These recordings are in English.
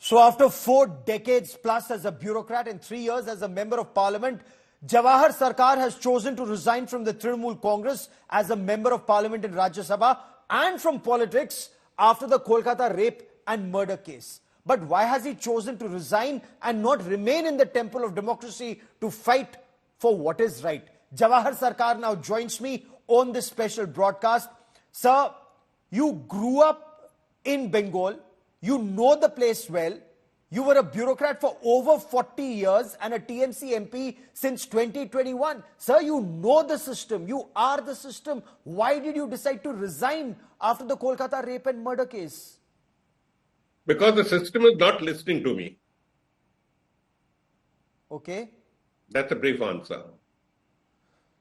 So after 4 decades plus as a bureaucrat and 3 years as a member of parliament, Jawhar Sircar has chosen to resign from the Trinamool Congress as a member of parliament in Rajya Sabha and from politics after the Kolkata rape and murder case. But why has he chosen to resign and not remain in the temple of democracy to fight for what is right? Jawhar Sircar now joins me on this special broadcast. Sir, you grew up in Bengal. You know the place well. You were a bureaucrat for over 40 years and a TMC MP since 2021. Sir, you know the system. You are the system. Why did you decide to resign after the Kolkata rape and murder case? Because the system is not listening to me. Okay. That's a brief answer.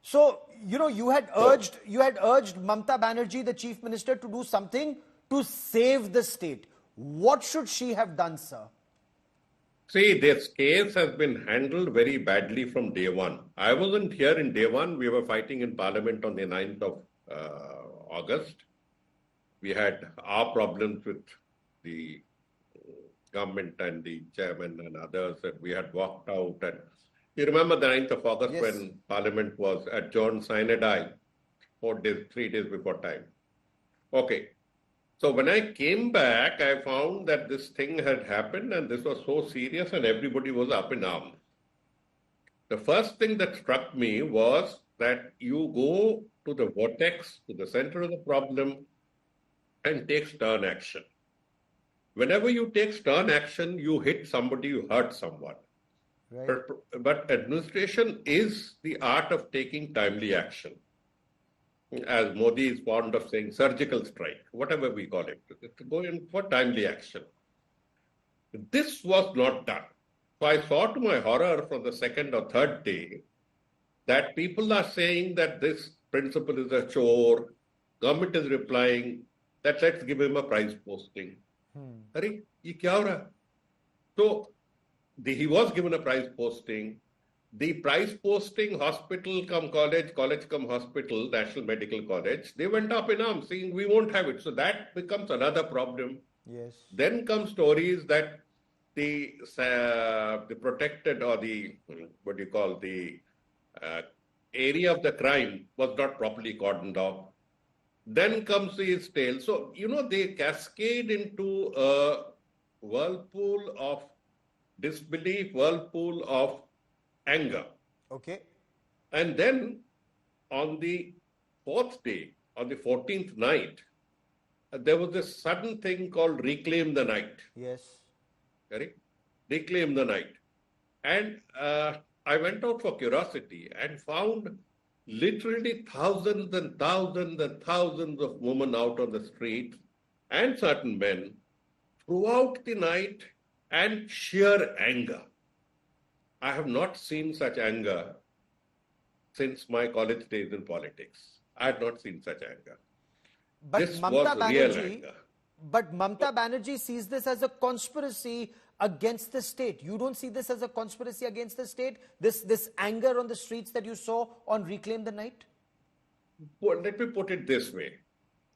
So, you had urged Mamata Banerjee, the Chief Minister, to do something to save the state. What should she have done, sir? See, this case has been handled very badly from day one. I wasn't here in day one. We were fighting in Parliament on the 9th of August. We had our problems with the government and the chairman and others, and we had walked out. And you remember the 9th of August, yes, when Parliament was adjourned sine die, 3 days before time. Okay. So when I came back, I found that this thing had happened and this was so serious and everybody was up in arms. The first thing that struck me was that you go to the vortex, to the center of the problem and take stern action. Whenever you take stern action, you hit somebody, you hurt someone. Right. But administration is the art of taking timely action. As Modi is fond of saying, surgical strike, whatever we call it, go in for timely action. This was not done. So I saw to my horror from the second or third day that people are saying that this principle is a chore. Government is replying that let's give him a prize posting. Arey, ye kya ho raha? So he was given a prize posting. The prize posting, hospital come college, college come hospital, National Medical College, they went up in arms saying we won't have it. So that becomes another problem. Yes. Then come stories that the protected or the, area of the crime was not properly cordoned off. Then comes his tale. So, they cascade into a whirlpool of disbelief, whirlpool of anger. Okay. And then on the 4th day, on the 14th night, there was this sudden thing called reclaim the night. Yes. Correct? Reclaim the night. And I went out for curiosity and found literally thousands and thousands and thousands of women out on the street and certain men throughout the night and sheer anger. I have not seen such anger since my college days in politics. I have not seen such anger. But this was real anger. But Mamata Banerjee sees this as a conspiracy against the state. You don't see this as a conspiracy against the state? This anger on the streets that you saw on Reclaim the Night? Well, let me put it this way.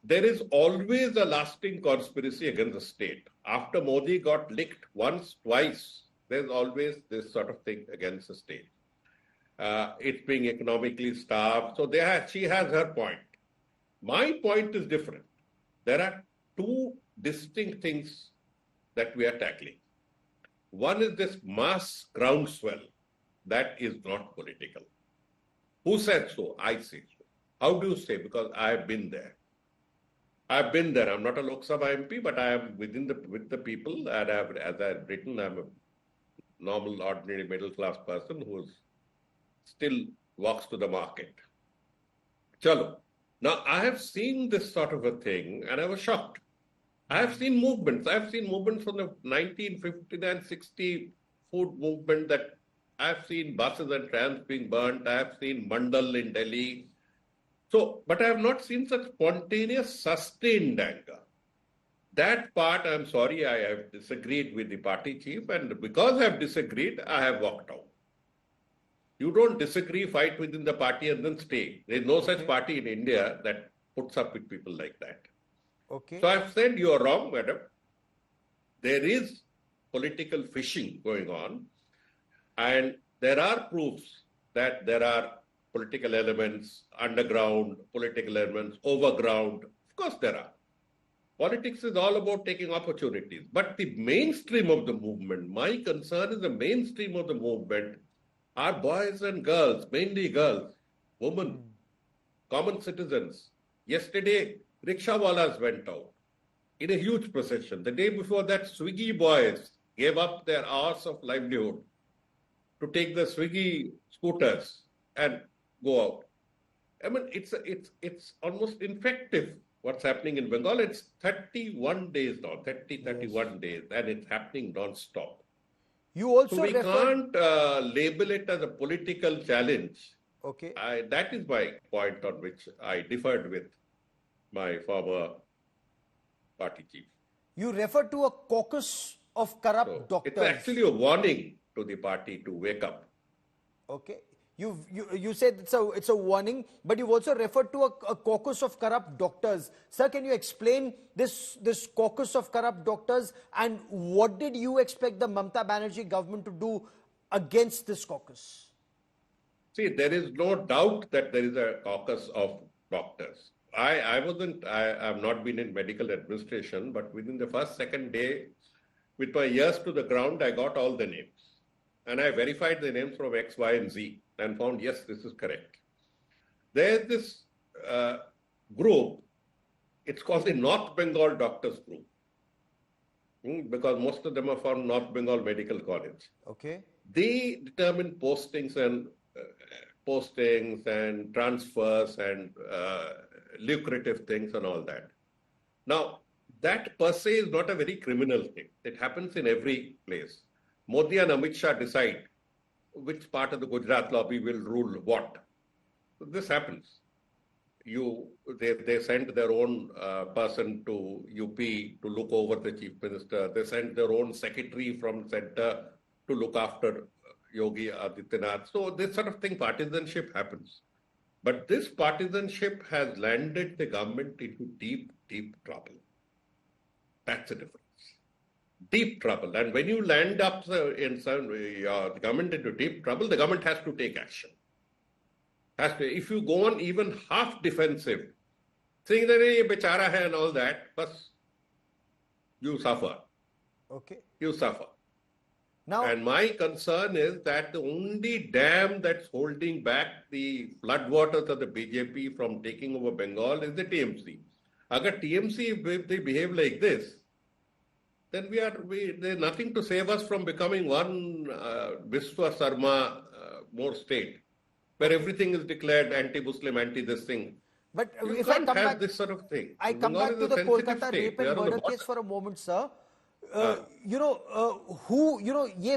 There is always a lasting conspiracy against the state. After Modi got licked once, twice, there's always this sort of thing against the state. It's being economically starved. So she has her point. My point is different. There are two distinct things that we are tackling. One is this mass groundswell. That is not political. Who said so? I say so. How do you say? Because I have been there. I've been there. I'm not a Lok Sabha MP, but I am with the people. And as I've written, I'm a normal, ordinary, middle-class person who still walks to the market. Chalo. Now, I have seen this sort of a thing, and I was shocked. I have seen movements. I have seen movements from the 1959-60 food movement that I have seen buses and trams being burnt. I have seen Mandal in Delhi. So, but I have not seen such spontaneous, sustained anger. That part, I'm sorry, I have disagreed with the party chief, and because I have disagreed, I have walked out. You don't disagree, fight within the party and then stay. There is no such party in India that puts up with people like that. Okay. So I've said you are wrong, madam. There is political fishing going on. And there are proofs that there are political elements, underground political elements, overground. Of course there are. Politics is all about taking opportunities. But the mainstream of the movement, my concern is the mainstream of the movement are boys and girls, mainly girls, women, common citizens. Yesterday, rickshawalas went out in a huge procession. The day before that, Swiggy boys gave up their hours of livelihood to take the Swiggy scooters and go out. I mean, it's almost infective what's happening in Bengal. It's 31 days now, 31 days, and it's happening non-stop. You also So we can't label it as a political challenge. Okay. That is my point on which I differed with my former party chief. You refer to a caucus of corrupt doctors. It's actually a warning to the party to wake up. Okay. You said it's a warning, but you've also referred to a caucus of corrupt doctors. Sir, can you explain this caucus of corrupt doctors, and what did you expect the Mamata Banerjee government to do against this caucus? See, there is no doubt that there is a caucus of doctors. I've not been in medical administration, but within the second day, with my ears to the ground, I got all the names. And I verified the names from X, Y, and Z and found, yes, this is correct. There's this group, it's called the North Bengal Doctors Group, because most of them are from North Bengal Medical College. Okay. They determine postings and transfers and lucrative things and all that. Now, that per se is not a very criminal thing. It happens in every place. Modi and Amit Shah decide which part of the Gujarat lobby will rule what. This happens. They send their own person to UP to look over the chief minister. They send their own secretary from center to look after Yogi Adityanath. So this sort of thing, partisanship happens. But this partisanship has landed the government into deep, deep trouble. That's the difference. Deep trouble. And when you land up the government into deep trouble, the government has to take action. If you go on even half defensive, saying that ye bechara hai and all that, bas, you suffer. Okay. You suffer. Now, and my concern is that the only dam that's holding back the floodwaters of the BJP from taking over Bengal is the TMC. Agar TMC, if they behave like this, then there's nothing to save us from becoming one Vishwa Sarma more state, where everything is declared anti-Muslim, anti-this thing. But you if can't I come have back, this sort of thing. I come back to the Kolkata rape and murder case for a moment, sir. Ye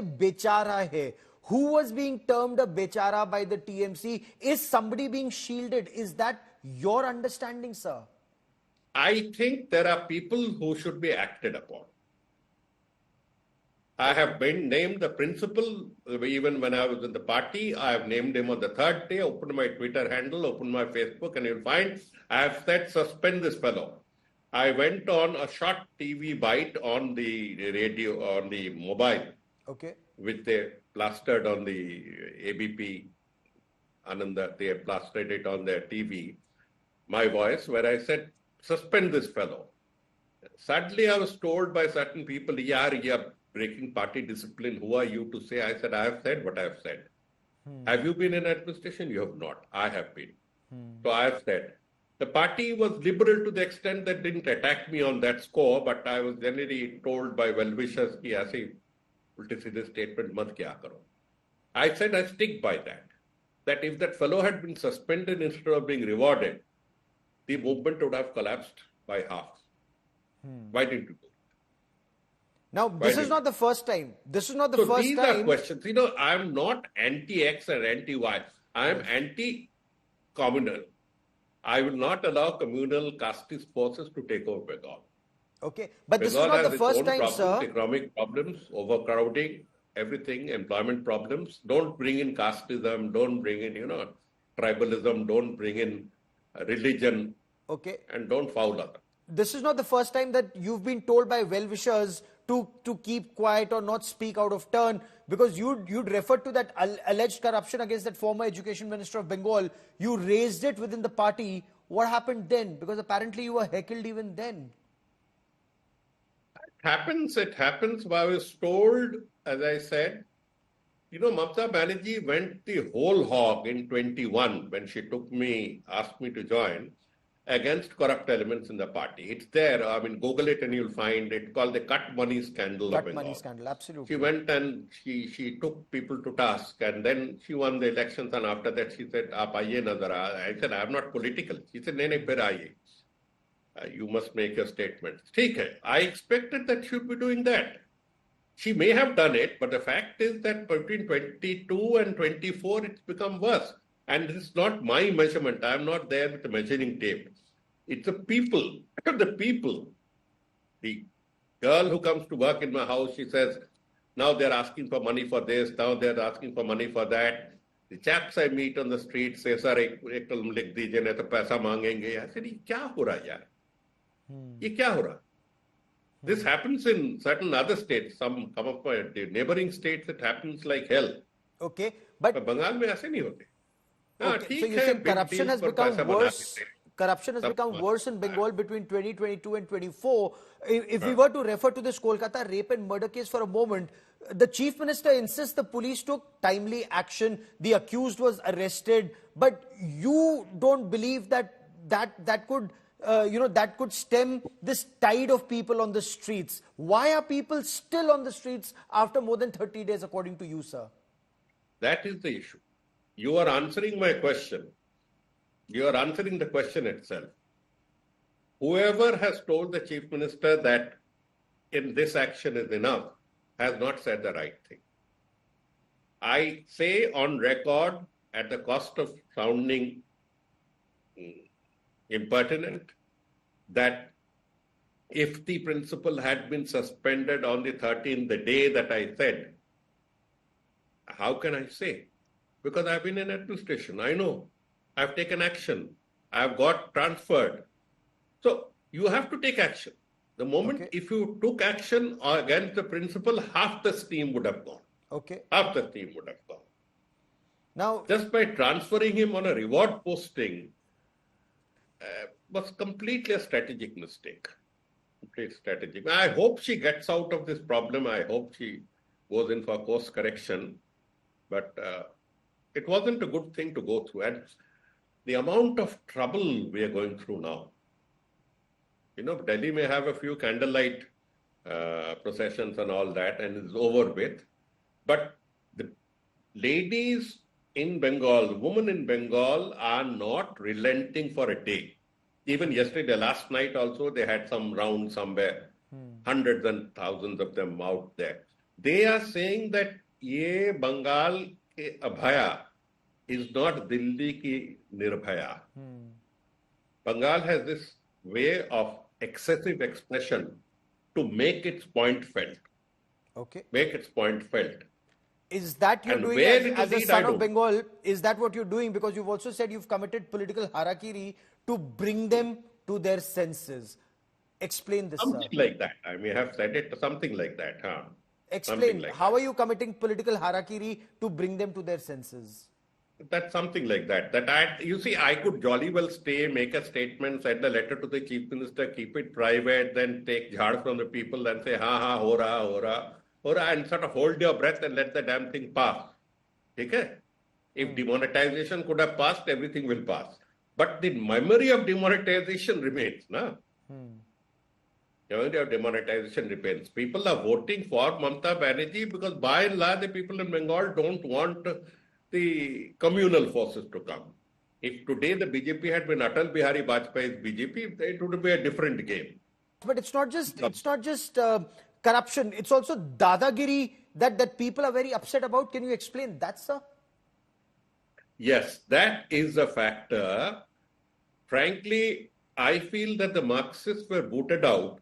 bechara hai. Who was being termed a bechara by the TMC? Is somebody being shielded? Is that your understanding, sir? I think there are people who should be acted upon. I have been named the principal, even when I was in the party. I have named him on the third day, opened my Twitter handle, opened my Facebook, and you'll find I have said, suspend this fellow. I went on a short TV bite on the radio, on the mobile, okay, which they plastered on the ABP, Ananda, they plastered it on their TV, my voice, where I said, suspend this fellow. Suddenly I was told by certain people, you're breaking party discipline. Who are you to say? I said, I have said what I have said. Have you been in administration? You have not. I have been. So I have said. The party was liberal to the extent that didn't attack me on that score, but I was generally told by well-wishers, ki aise ulte-seedhe statement mat kya karo. I said I stick by that. That if that fellow had been suspended instead of being rewarded, the movement would have collapsed by half. Why didn't you do it? Now, this is not the first time. This is not the first time. These are questions. I'm not anti-X and anti-Y. I am anti-communal. I will not allow communal casteist forces to take over Bengal. Okay, but Bengal this is not the first time, problems, sir. Economic problems, overcrowding, everything, employment problems. Don't bring in casteism. Don't bring in, tribalism. Don't bring in religion. Okay. And don't foul others. This is not the first time that you've been told by well-wishers to keep quiet or not speak out of turn? Because you'd referred to that alleged corruption against that former education minister of Bengal. You raised it within the party. What happened then? Because apparently you were heckled even then. It happens. I was told, as I said, Mamata Banerjee went the whole hog in 21 when she asked me to join, against corrupt elements in the party. It's there. I mean, Google it and you'll find it, called the cut money scandal of Bengal. Cut money scandal, absolutely. She went and she took people to task, and then she won the elections, and after that she said, "Aap aiye nazar aa." I said, "I'm not political." She said, "Nahi, phir aiye. You must make your statements." Theek hai. I expected that she would be doing that. She may have done it, but the fact is that between 22 and 24, it's become worse. And this is not my measurement. I'm not there with the measuring tape. It's the people. The people. The girl who comes to work in my house, she says, now they're asking for money for this, now they're asking for money for that. The chaps I meet on the street say, sir, ek column likh dijiye, nahi to paisa mangenge. I said, ye kya ho raha yaar? Ye kya ho raha? This happens in certain other states. Some of my neighboring states, it happens like hell. Okay, but Bengal mein aise nahi hote. Okay. So you think corruption has become worse? Corruption has become worse in Bengal between 2022 and 24. If we were to refer to this Kolkata rape and murder case for a moment, the Chief Minister insists the police took timely action. The accused was arrested, but you don't believe that could stem this tide of people on the streets. Why are people still on the streets after more than 30 days, according to you, sir? That is the issue. You are answering my question. You are answering the question itself. Whoever has told the Chief Minister that in this action is enough has not said the right thing. I say on record, at the cost of sounding impertinent, that if the principal had been suspended on the 13th, the day that I said, how can I say? Because I've been in administration. I know. I've taken action. I've got transferred. So you have to take action. The moment if you took action against the principal, half the steam would have gone. Okay. Half the steam would have gone. Now, just by transferring him on a reward posting was completely a strategic mistake. Complete strategic. I hope she gets out of this problem. I hope she goes in for course correction. But it wasn't a good thing to go through. And the amount of trouble we are going through now. Delhi may have a few candlelight processions and all that, and it's over with. But the ladies in Bengal, the women in Bengal are not relenting for a day. Even yesterday, last night also, they had some round somewhere. Hundreds and thousands of them out there. They are saying that ye Bengal ke abhaya is not Delhi ki nirbhaya. Bengal has this way of excessive expression to make its point felt. Okay. Make its point felt. Is that you're doing as a son of Bengal? Is that what you're doing? Because you've also said you've committed political harakiri to bring them to their senses. Explain this, something like that. I may have said it, something like that. Explain. Like how are you committing political harakiri to bring them to their senses? That's something like that. I could jolly well stay, make a statement, send a letter to the Chief Minister, keep it private, then take jhad from the people and say, ho raha, and sort of hold your breath and let the damn thing pass. Okay? If demonetization could have passed, everything will pass. But the memory of demonetization remains. The memory of demonetization remains. People are voting for Mamata Banerjee because by and large the people in Bengal don't want the communal forces to come. If today the BJP had been Atal Bihari Vajpayee's BJP, it would be a different game. But it's not just corruption. It's also dadagiri that people are very upset about. Can you explain that, sir? Yes, that is a factor. Frankly, I feel that the Marxists were booted out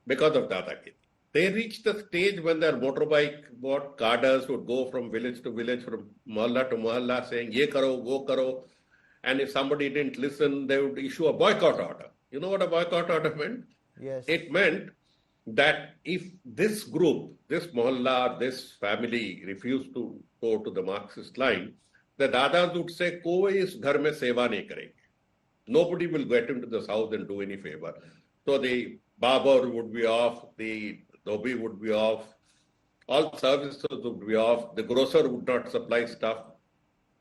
because of dadagiri. They reached the stage when their motorbike cadres would go from village to village, from mohalla to mohalla, saying, ye karo, go karo. And if somebody didn't listen, they would issue a boycott order. You know what a boycott order meant? Yes. It meant that if this group, this mohalla, this family refused to go to the Marxist line, the dadas would say, koi is ghar mein seva nahi karenge. Nobody will get into this house and do any favor. So the barber would be off, the dhobi would be off, all services would be off, the grocer would not supply stuff.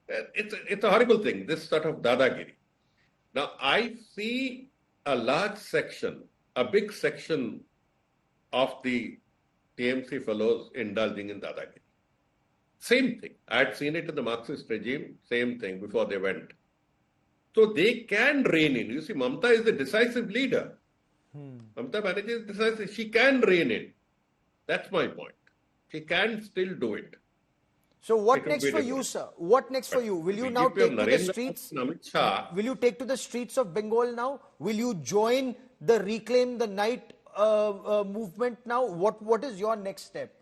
It's a horrible thing, this sort of dadagiri. Now, I see a large section, a big section of the TMC fellows indulging in dadagiri. Same thing. I had seen it in the Marxist regime, same thing before they went. So they can rein in. You see, Mamata is the decisive leader. Mamata Banerjee is decisive. She can rein in. That's my point. She can still do it. So what next for you, sir? What next for you? Will you now take to the streets? Will you take to the streets of Bengal now? Will you join the Reclaim the Night movement now? What is your next step?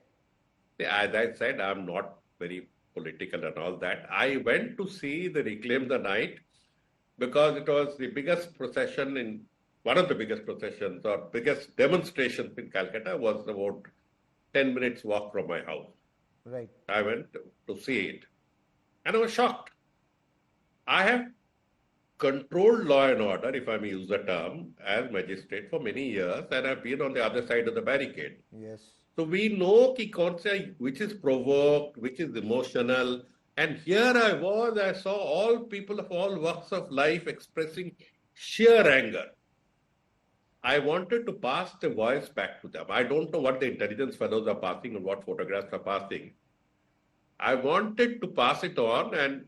As I said, I'm not very political and all that. I went to see the Reclaim the Night because it was the biggest procession in, one of the biggest processions or biggest demonstrations in Calcutta was about 10 minutes walk from my house. Right. I went to see it and I was shocked. I have controlled law and order, if I may use the term, as magistrate for many years, and I've been on the other side of the barricade. Yes. So we know which is provoked, which is emotional. And here I saw all people of all walks of life expressing sheer anger. I wanted to pass the voice back to them. I don't know what the intelligence fellows are passing and what photographs are passing. I wanted to pass it on and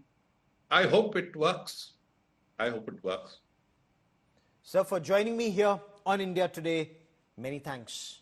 I hope it works. I hope it works. Sir, for joining me here on India Today, many thanks.